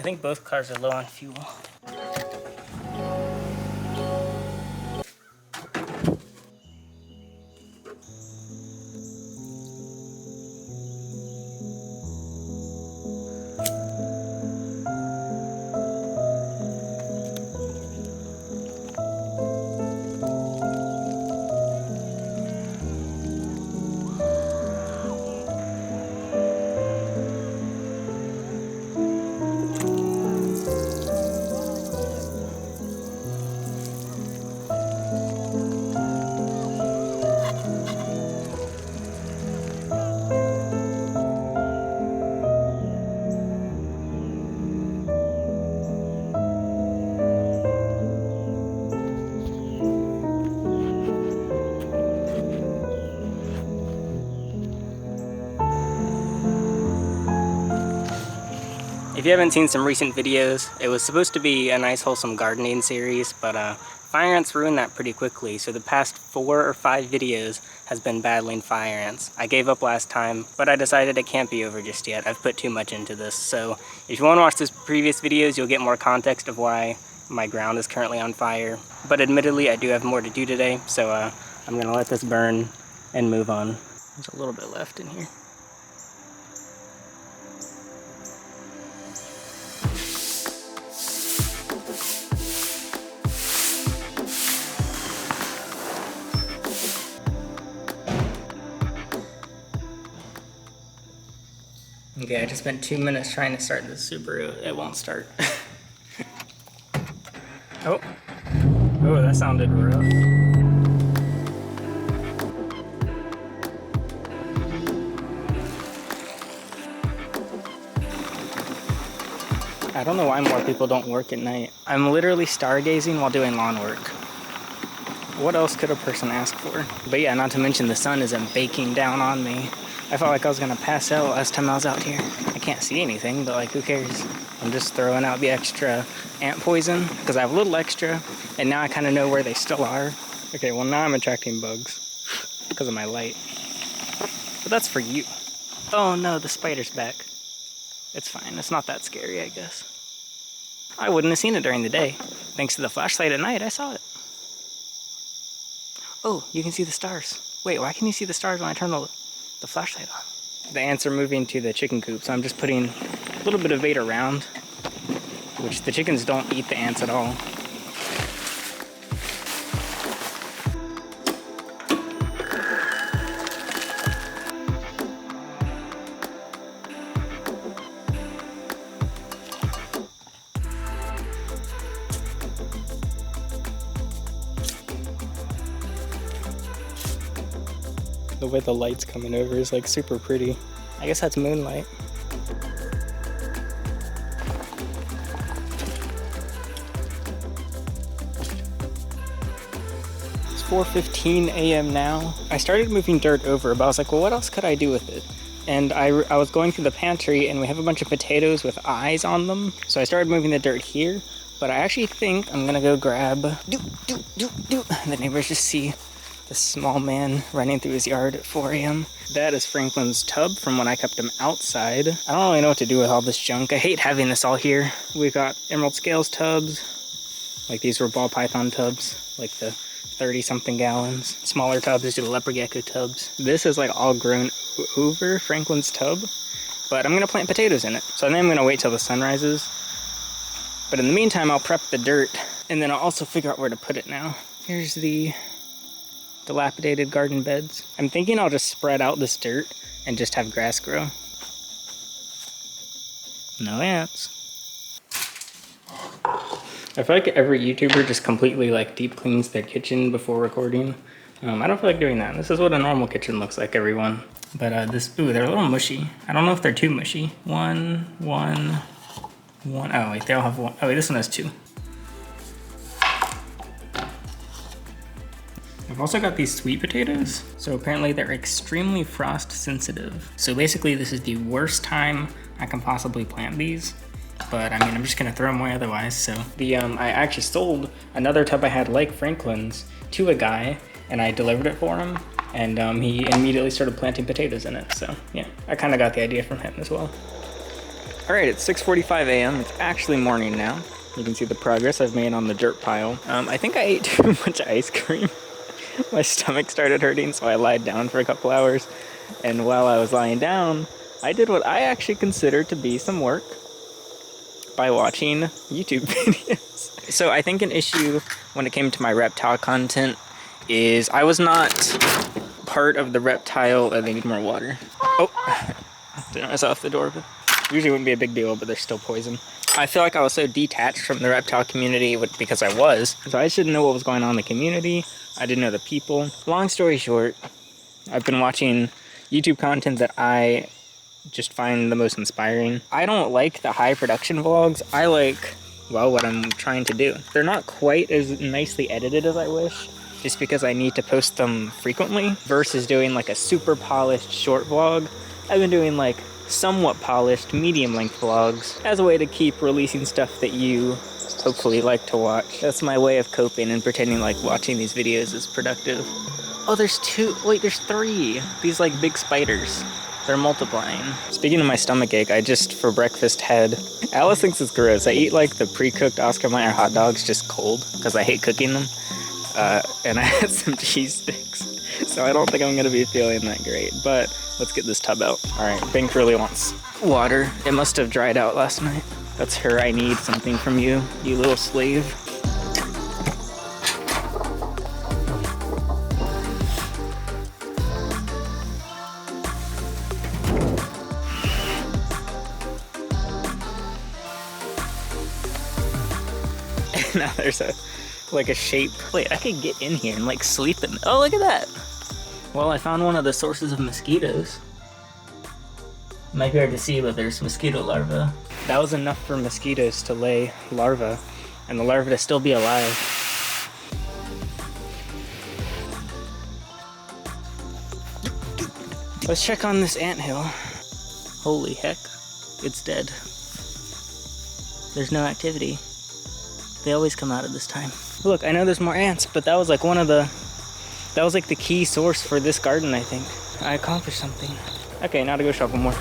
I think both cars are low on fuel. If you haven't seen some recent videos, it was supposed to be a nice wholesome gardening series, but fire ants ruined that pretty quickly, so the past 4 or 5 videos has been battling fire ants. I gave up last time, but I decided it can't be over just yet. I've put too much into this, so if you want to watch those previous videos, you'll get more context of why my ground is currently on fire. But admittedly, I do have more to do today, so I'm gonna let this burn and move on. There's a little bit left in here. Okay, I just spent 2 minutes trying to start this Subaru. It won't start. Oh, that sounded rough. I don't know why more people don't work at night. I'm literally stargazing while doing lawn work. What else could a person ask for? But yeah, not to mention the sun isn't baking down on me. I felt like I was gonna pass out last time I was out here. I can't see anything, but like, who cares? I'm just throwing out the extra ant poison because I have a little extra, and now I kind of know where they still are. Okay, well now I'm attracting bugs because of my light. But that's for you. Oh no, the spider's back. It's fine, it's not that scary, I guess. I wouldn't have seen it during the day. Thanks to the flashlight at night, I saw it. Oh, you can see the stars. Wait, why can you see the stars when I turn the flashlight on? The ants are moving to the chicken coop, so I'm just putting a little bit of bait around, which the chickens don't eat the ants at all. The way the light's coming over is like super pretty. I guess that's moonlight. It's 4:15 a.m. now. I started moving dirt over, but I was like, well, what else could I do with it? And I was going through the pantry and we have a bunch of potatoes with eyes on them. So I started moving the dirt here, but I actually think I'm gonna go grab, and the neighbors just see this small man running through his yard at 4 a.m. That is Franklin's tub from when I kept him outside. I don't really know what to do with all this junk. I hate having this all here. We've got emerald scales tubs, like these were ball python tubs, like the 30-something gallons. Smaller tubs, these are the leopard gecko tubs. This is like all grown over Franklin's tub, but I'm gonna plant potatoes in it. So then I'm gonna wait till the sun rises. But in the meantime, I'll prep the dirt, and then I'll also figure out where to put it now. Here's the dilapidated garden beds. I'm thinking I'll just spread out this dirt and just have grass grow. No ants. I feel like every YouTuber just completely like deep cleans their kitchen before recording. I don't feel like doing that. This is what a normal kitchen looks like, everyone. But they're a little mushy. I don't know if they're too mushy. One. Oh wait, they all have one. Oh wait, this one has 2. I've also got these sweet potatoes. So apparently they're extremely frost sensitive. So basically this is the worst time I can possibly plant these. But I mean, I'm just gonna throw them away otherwise. So I actually sold another tub I had like Franklin's to a guy, and I delivered it for him. And he immediately started planting potatoes in it. So yeah, I kind of got the idea from him as well. All right, it's 6:45 a.m. It's actually morning now. You can see the progress I've made on the dirt pile. I think I ate too much ice cream. My stomach started hurting, so I lied down for a couple hours. And while I was lying down, I did what I actually consider to be some work by watching YouTube videos. So I think an issue when it came to my reptile content is I was not part of the reptile. They need more water. Oh, didn't I off the door, but usually wouldn't be a big deal, but there's still poison. I feel like I was so detached from the reptile community because I was. So I just didn't know what was going on in the community. I didn't know the people. Long story short, I've been watching YouTube content that I just find the most inspiring. I don't like the high production vlogs. I like, well, what I'm trying to do. They're not quite as nicely edited as I wish, just because I need to post them frequently versus doing like a super polished short vlog. I've been doing like somewhat polished medium length vlogs as a way to keep releasing stuff that you hopefully like to watch. That's my way of coping and pretending like watching these videos is productive. Oh, there's there's 3. These like big spiders. They're multiplying. Speaking of my stomach ache, I just for breakfast had, Alice thinks it's gross. I eat like the pre-cooked Oscar Mayer hot dogs just cold because I hate cooking them. And I had some cheese sticks. So I don't think I'm gonna be feeling that great, but let's get this tub out. All right, Bink really wants water. It must have dried out last night. That's her, I need something from you, you little slave. Now there's like a shape. Wait, I could get in here and like sleep in. Oh, look at that. Well, I found one of the sources of mosquitoes. Might be hard to see, but there's mosquito larvae. That was enough for mosquitoes to lay larvae, and the larvae to still be alive. Let's check on this anthill. Holy heck, it's dead. There's no activity. They always come out at this time. Look, I know there's more ants, but that was like that was like the key source for this garden, I think. I accomplished something. Okay, now to go shovel more.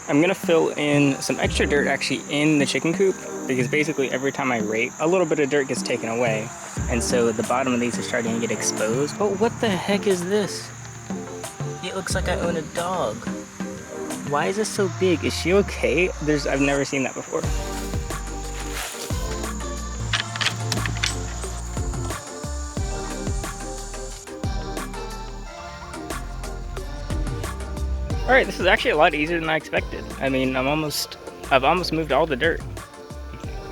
I'm gonna fill in some extra dirt actually in the chicken coop, because basically every time I rake, a little bit of dirt gets taken away. And so the bottom of these are starting to get exposed. Oh, what the heck is this? It looks like I own a dog. Why is this so big? Is she okay? I've never seen that before. All right, this is actually a lot easier than I expected. I mean, I've almost moved all the dirt.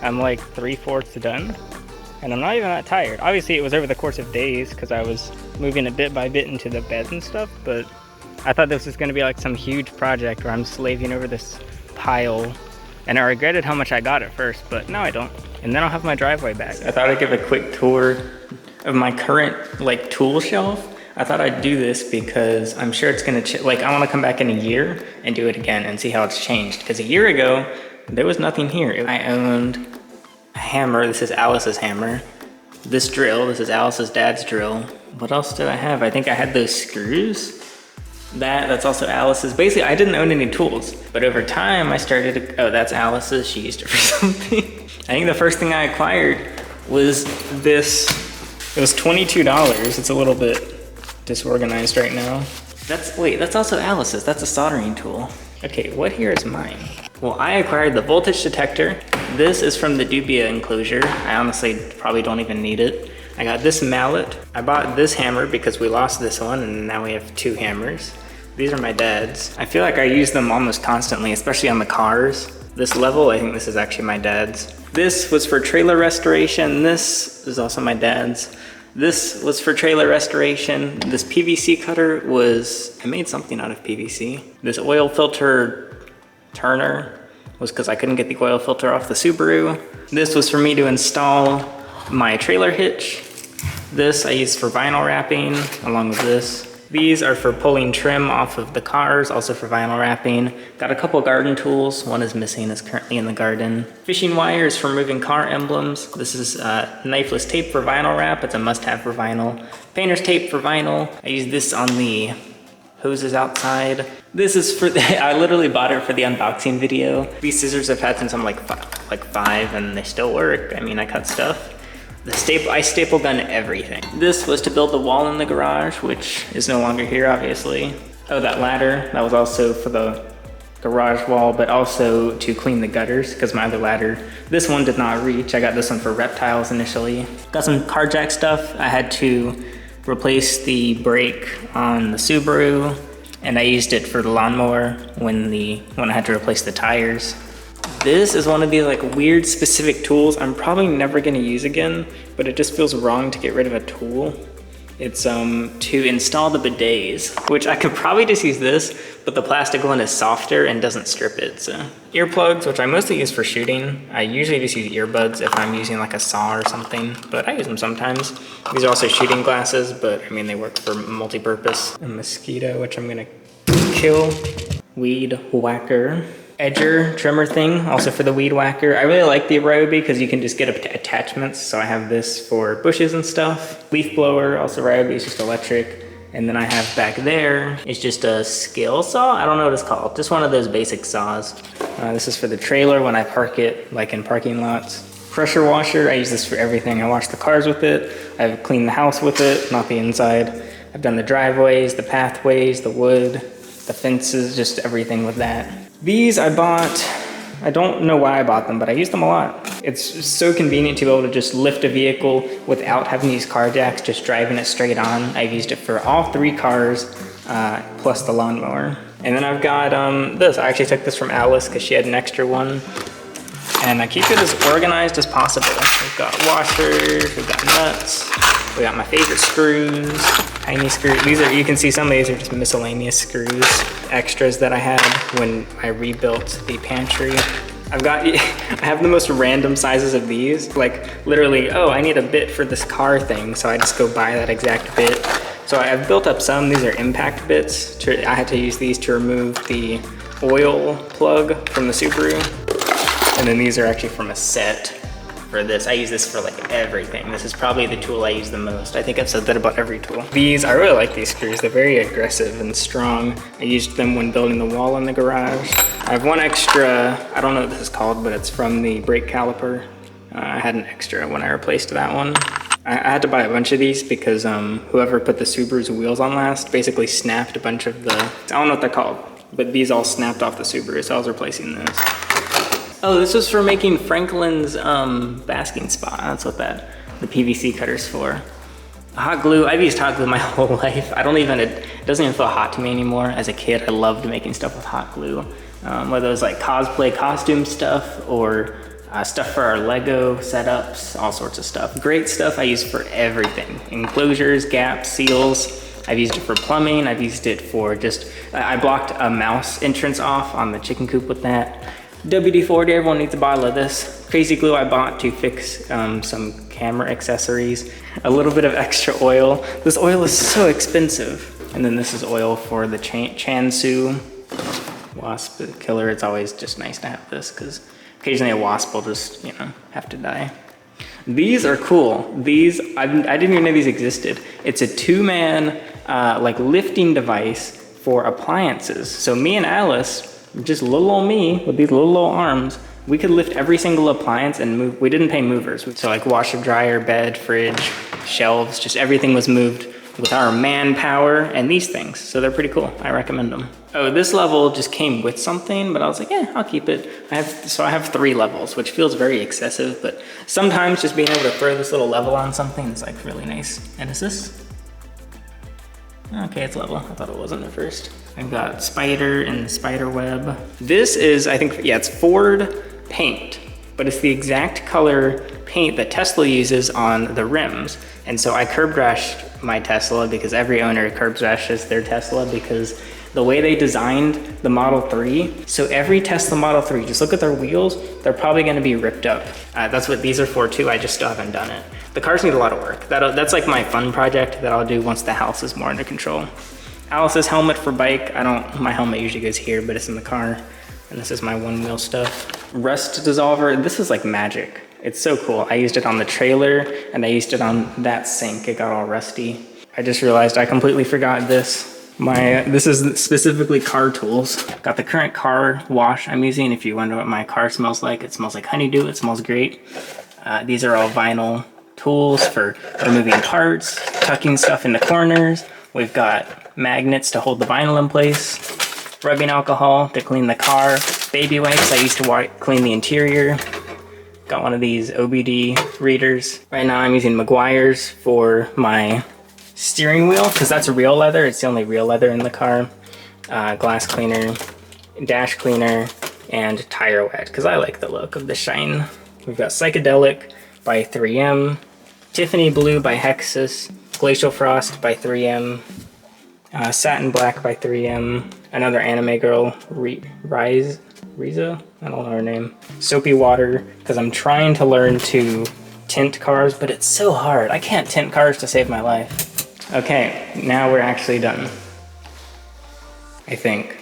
I'm like 3/4 done, and I'm not even that tired. Obviously, it was over the course of days because I was moving it bit by bit into the beds and stuff, but I thought this was gonna be like some huge project where I'm slaving over this pile, and I regretted how much I got at first, but now I don't. And then I'll have my driveway back. I thought I'd give a quick tour of my current like tool shelf. I thought I'd do this because I'm sure it's gonna, I wanna come back in a year and do it again and see how it's changed. Because a year ago, there was nothing here. I owned a hammer, this is Alice's hammer. This drill, this is Alice's dad's drill. What else did I have? I think I had those screws. That's also Alice's. Basically, I didn't own any tools, but over time I started to, oh, that's Alice's, she used it for something. I think the first thing I acquired was this. It was $22, it's a little bit disorganized right now. That's also Alice's, that's a soldering tool. Okay, what here is mine? Well, I acquired the voltage detector. This is from the Dubia enclosure. I honestly probably don't even need it. I got this mallet. I bought this hammer because we lost this one and now we have 2 hammers. These are my dad's. I feel like I use them almost constantly, especially on the cars. This level, I think this is actually my dad's. This was for trailer restoration. This is also my dad's. This was for trailer restoration. This PVC cutter was, I made something out of PVC. This oil filter turner was because I couldn't get the oil filter off the Subaru. This was for me to install my trailer hitch. This I used for vinyl wrapping, along with this. These are for pulling trim off of the cars, also for vinyl wrapping. Got a couple garden tools. One is missing, is currently in the garden. Fishing wires for moving car emblems. This is knifeless tape for vinyl wrap. It's a must-have for vinyl. Painter's tape for vinyl. I use this on the hoses outside. This is for, I literally bought it for the unboxing video. These scissors I've had since I'm like five and they still work. I mean, I cut stuff. I staple gun everything. This was to build the wall in the garage, which is no longer here, obviously. Oh, that ladder, that was also for the garage wall, but also to clean the gutters, because my other ladder, this one did not reach. I got this one for reptiles initially. Got some car jack stuff. I had to replace the brake on the Subaru, and I used it for the lawnmower when I had to replace the tires. This is one of these like weird specific tools I'm probably never gonna use again, but it just feels wrong to get rid of a tool. It's to install the bidets, which I could probably just use this, but the plastic one is softer and doesn't strip it, so. Earplugs, which I mostly use for shooting. I usually just use earbuds if I'm using like a saw or something, but I use them sometimes. These are also shooting glasses, but I mean, they work for multi-purpose. A mosquito, which I'm gonna kill. Weed whacker. Edger trimmer thing, also for the weed whacker. I really like the Ryobi because you can just get attachments. So I have this for bushes and stuff. Leaf blower, also Ryobi, is just electric. And then I have back there, it's just a scale saw. I don't know what it's called, just one of those basic saws. This is for the trailer when I park it, like in parking lots. Pressure washer, I use this for everything. I wash the cars with it. I've cleaned the house with it, not the inside. I've done the driveways, the pathways, the wood, the fences, just everything with that. These I bought, I don't know why I bought them, but I use them a lot. It's so convenient to be able to just lift a vehicle without having to use car jacks, just driving it straight on. I've used it for all 3 cars, plus the lawnmower. And then I've got this. I actually took this from Alice because she had an extra one. And I keep it as organized as possible. We've got washers, we've got nuts, we got my favorite screws, tiny screws. These are, you can see some of these are just miscellaneous screws, extras that I had when I rebuilt the pantry. I have the most random sizes of these. Like literally, oh, I need a bit for this car thing, so I just go buy that exact bit. So I've built up some. These are impact bits. I had to use these to remove the oil plug from the Subaru. And then these are actually from a set for this. I use this for like everything. This is probably the tool I use the most. I think I've said that about every tool. These, I really like these screws. They're very aggressive and strong. I used them when building the wall in the garage. I have one extra, I don't know what this is called, but it's from the brake caliper. I had an extra when I replaced that one. I had to buy a bunch of these because whoever put the Subaru's wheels on last basically snapped a bunch of the, I don't know what they're called, but these all snapped off the Subaru, so I was replacing this. Oh, this was for making Franklin's basking spot. That's what the PVC cutter's for. Hot glue, I've used hot glue my whole life. It doesn't even feel hot to me anymore. As a kid, I loved making stuff with hot glue. Whether it was like cosplay costume stuff or stuff for our Lego setups, all sorts of stuff. Great stuff I use for everything. Enclosures, gaps, seals. I've used it for plumbing. I've used it for just, I blocked a mouse entrance off on the chicken coop with that. WD-40, everyone needs a bottle of this. Crazy glue I bought to fix some camera accessories. A little bit of extra oil. This oil is so expensive. And then this is oil for the Chansu wasp killer. It's always just nice to have this because occasionally a wasp will just, have to die. These are cool. These, I didn't even know these existed. It's a 2-man like lifting device for appliances. So me and Alice, just little old me with these little old arms, we could lift every single appliance and move. We didn't pay movers. So like washer, dryer, bed, fridge, shelves, just everything was moved with our manpower and these things. So they're pretty cool. I recommend them. Oh, this level just came with something, but I was like, yeah, I'll keep it. I have 3 levels, which feels very excessive, but sometimes just being able to throw this little level on something is like really nice. And is this? Okay, it's level. I thought it wasn't at first. I've got spider and spider web. This is, I think, yeah, it's Ford paint, but it's the exact color paint that Tesla uses on the rims. And so I curb rashed my Tesla because every owner curb rashes their Tesla because the way they designed the Model 3, so every Tesla Model 3, just look at their wheels, they're probably gonna be ripped up. That's what these are for too, I just still haven't done it. The cars need a lot of work. That's like my fun project that I'll do once the house is more under control. Alice's helmet for bike, my helmet usually goes here, but it's in the car. And this is my one wheel stuff. Rust dissolver, this is like magic. It's so cool. I used it on the trailer and I used it on that sink. It got all rusty. I just realized I completely forgot this. This is specifically car tools. Got the current car wash I'm using. If you wonder what my car smells like, it smells like honeydew. It smells great. These are all vinyl tools for removing parts, tucking stuff into corners. We've got magnets to hold the vinyl in place, rubbing alcohol to clean the car, baby wipes I used to clean the interior. Got one of these OBD readers. Right now I'm using Meguiar's for my steering wheel because that's real leather. It's the only real leather in the car. Glass cleaner, dash cleaner, and tire wet because I like the look of the shine. We've got Psychedelic by 3M, Tiffany Blue by Hexus, Glacial Frost by 3M, Satin Black by 3M, another anime girl, Riza? I don't know her name. Soapy Water, because I'm trying to learn to tint cars, but it's so hard. I can't tint cars to save my life. Okay, now we're actually done. I think.